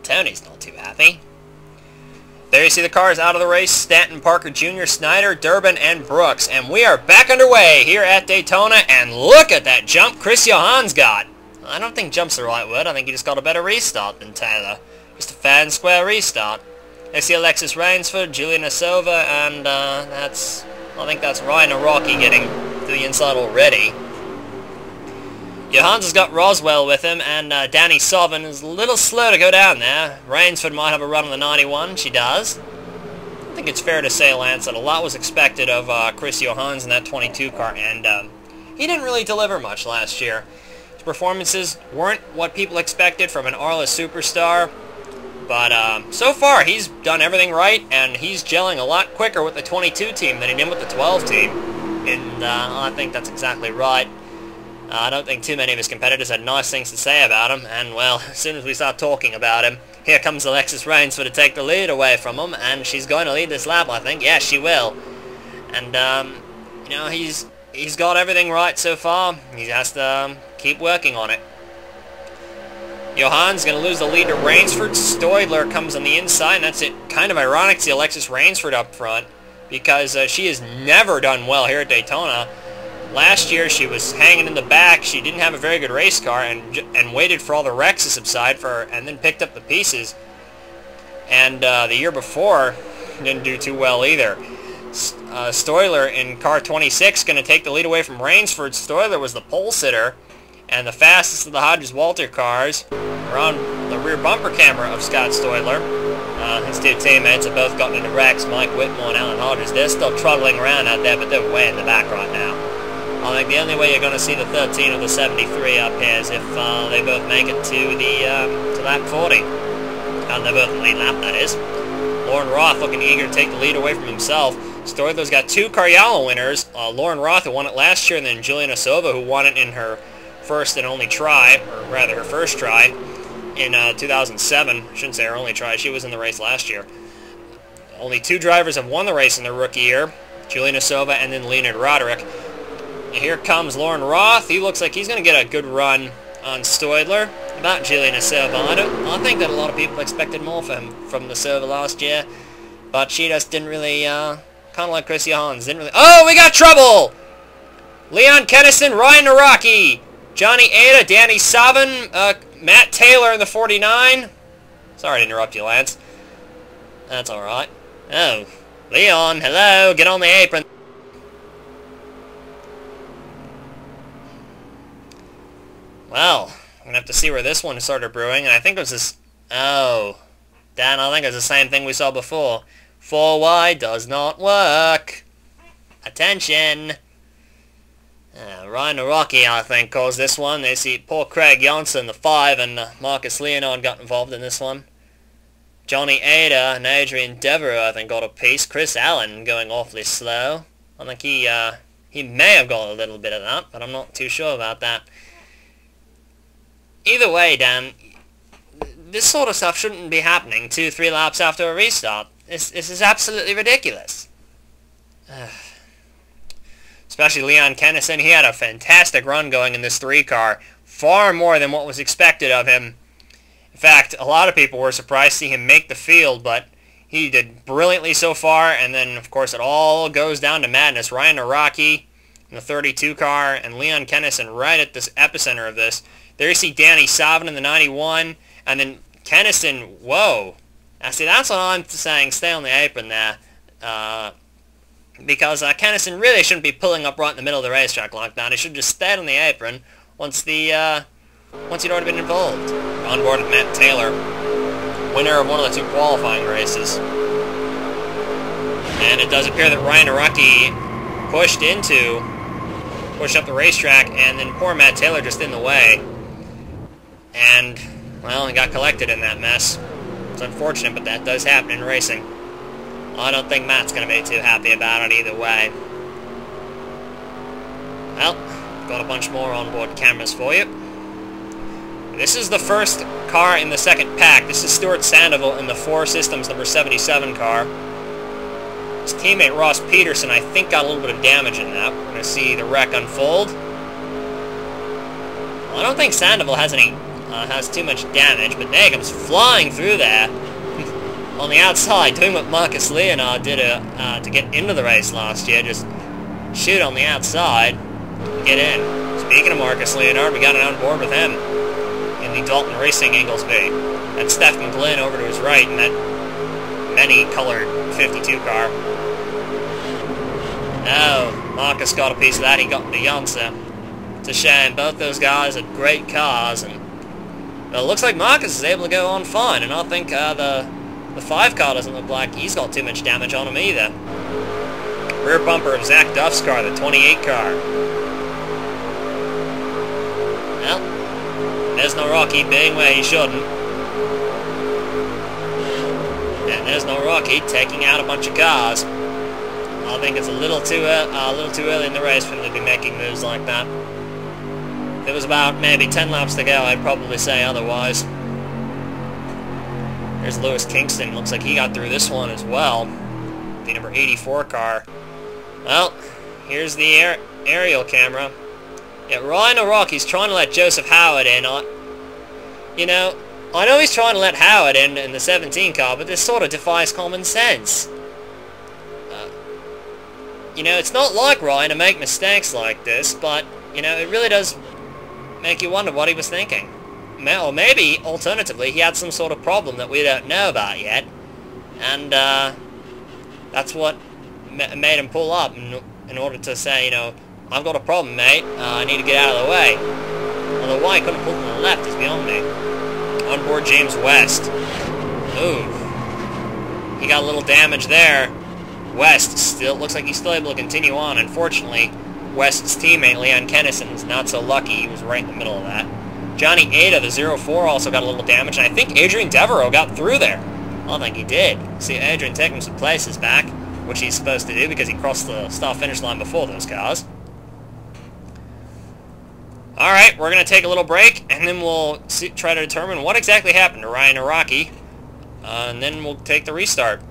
Tony's not too happy. There you see the cars out of the race. Stanton, Parker Jr., Snyder, Durbin, and Brooks. And we are back underway here at Daytona. And look at that jump Chris Johans got. I don't think jump's the right word. I think he just got a better restart than Taylor. Just a fair and square restart. I see Alexis Rainsford, Julian Asova, and I think that's Ryan Araki getting to the inside already. Johans has got Roswell with him, and Danny Sullivan is a little slow to go down there. Rainsford might have a run on the 91. She does. I think it's fair to say, Lance, that a lot was expected of Chris Johans in that 22 car, and he didn't really deliver much last year. His performances weren't what people expected from an Arla superstar, but so far he's done everything right, and he's gelling a lot quicker with the 22 team than he did with the 12 team, and I think that's exactly right. I don't think too many of his competitors had nice things to say about him, and, well, as soon as we start talking about him, here comes Alexis Rainsford to take the lead away from him, and she's going to lead this lap, I think. Yeah, she will. And, you know, he's got everything right so far. He has to keep working on it. Johans going to lose the lead to Rainsford. Stoidler comes on the inside, and that's it. Kind of ironic to see Alexis Rainsford up front, because she has never done well here at Daytona. Last year, she was hanging in the back. She didn't have a very good race car, and waited for all the wrecks to subside and then picked up the pieces. And the year before, didn't do too well either. Stoidler in car 26 going to take the lead away from Rainsford. Stoidler was the pole sitter, and the fastest of the Hodges-Walter cars were on the rear bumper camera of Scott Stoidler. His two teammates have both gotten into wrecks. Mike Whitmore and Alan Hodges. They're still trundling around out there, but they're way in the back right now. I think the only way you're going to see the 13 or the 73 up here is if they both make it to lap 40. And they're both in the lead lap, that is. Lauren Roth looking eager to take the lead away from himself. Stoidler's got two Carrialo winners. Lauren Roth, who won it last year, and then Julian Asova, who won it in her first and only try, or rather her first try, in 2007. I shouldn't say her only try. She was in the race last year. Only two drivers have won the race in their rookie year. Julian Asova and then Leonard Roderick. Here comes Lauren Roth. He looks like he's going to get a good run on Stoidler. About Julian Asova, I think that a lot of people expected more from the Asova last year, but she just didn't really, kind of like Chris Johans, didn't really... Oh, we got trouble! Leon Kennison, Ryan Araki, Johnny Ada, Danny Savin, Matt Taylor in the 49. Sorry to interrupt you, Lance. That's alright. Oh, Leon, hello, get on the apron. Well, I'm going to have to see where this one started brewing, and I think it was this... Oh, Dan, I think it's the same thing we saw before. 4Y does not work. Attention. Ryan Araki, I think, caused this one. They see poor Craig Janssen, the 5, and Marcus Leonard got involved in this one. Johnny Ada and Adrian Devereaux, I think, got a piece. Chris Allen going awfully slow. I think he may have got a little bit of that, but I'm not too sure about that. Either way, Dan, this sort of stuff shouldn't be happening 2-3 laps after a restart. This is absolutely ridiculous. Especially Leon Kennison. He had a fantastic run going in this 3 car. Far more than what was expected of him. In fact, a lot of people were surprised to see him make the field, but he did brilliantly so far, and then, of course, it all goes down to madness. Ryan Araki in the 32 car, and Leon Kennison right at this epicenter of this. There you see Danny Savin in the 91, and then Kennison, whoa. Now see, that's what I'm saying, stay on the apron there, because Kennison really shouldn't be pulling up right in the middle of the racetrack like that. He should just stay on the apron once he'd already been involved. On board with Matt Taylor, winner of one of the 2 qualifying races. And it does appear that Ryan Araki pushed up the racetrack, and then poor Matt Taylor just in the way. And, well, he got collected in that mess. It's unfortunate, but that does happen in racing. I don't think Matt's going to be too happy about it either way. Well, got a bunch more onboard cameras for you. This is the first car in the second pack. This is Stuart Sandoval in the 4 Systems number 77 car. His teammate Ross Peterson, I think, got a little bit of damage in that. We're going to see the wreck unfold. Well, I don't think Sandoval has any has too much damage, but there comes flying through there on the outside, doing what Marcus Leonard did to get into the race last year. Just shoot on the outside, get in. Speaking of Marcus Leonard, we got it on board with him in the Dalton Racing Inglesby. That's Steph McGlynn over to his right in that many-colored 52 car. Oh, Marcus got a piece of that. He got the Beyonce. It's a shame. Both those guys are great cars, and well, it looks like Marcus is able to go on fine, and I think the 5 car doesn't look like he's got too much damage on him either. Rear bumper of Zach Duff's car, the 28 car. Well, there's no Rocky being where he shouldn't. And there's no Rocky taking out a bunch of cars. I think it's a little too early in the race for him to be making moves like that. If it was about maybe 10 laps to go, I'd probably say otherwise. There's Lewis Kingston. Looks like he got through this one as well. The number 84 car. Well, here's the aerial camera. Yeah, Ryan O'Rocky's trying to let Joseph Howard in. You know, I know he's trying to let Howard in the 17 car, but this sort of defies common sense. You know, it's not like Ryan to make mistakes like this, but, you know, it really does make you wonder what he was thinking. Or maybe, alternatively, he had some sort of problem that we don't know about yet, and that's what made him pull up in order to say, you know, I've got a problem, mate, I need to get out of the way. Although why he couldn't pull to the left is beyond me. On board James West. Ooh. He got a little damage there. West still looks like he's still able to continue on. Unfortunately, West's teammate Leon Kennison was not so lucky. He was right in the middle of that. Johnny Ada, the 04, also got a little damage, and I think Adrian Devereaux got through there. I don't think he did. See Adrian taking some places back, which he's supposed to do because he crossed the start-finish line before those cars. Alright, we're going to take a little break, and then we'll try to determine what exactly happened to Ryan Araki, and then we'll take the restart.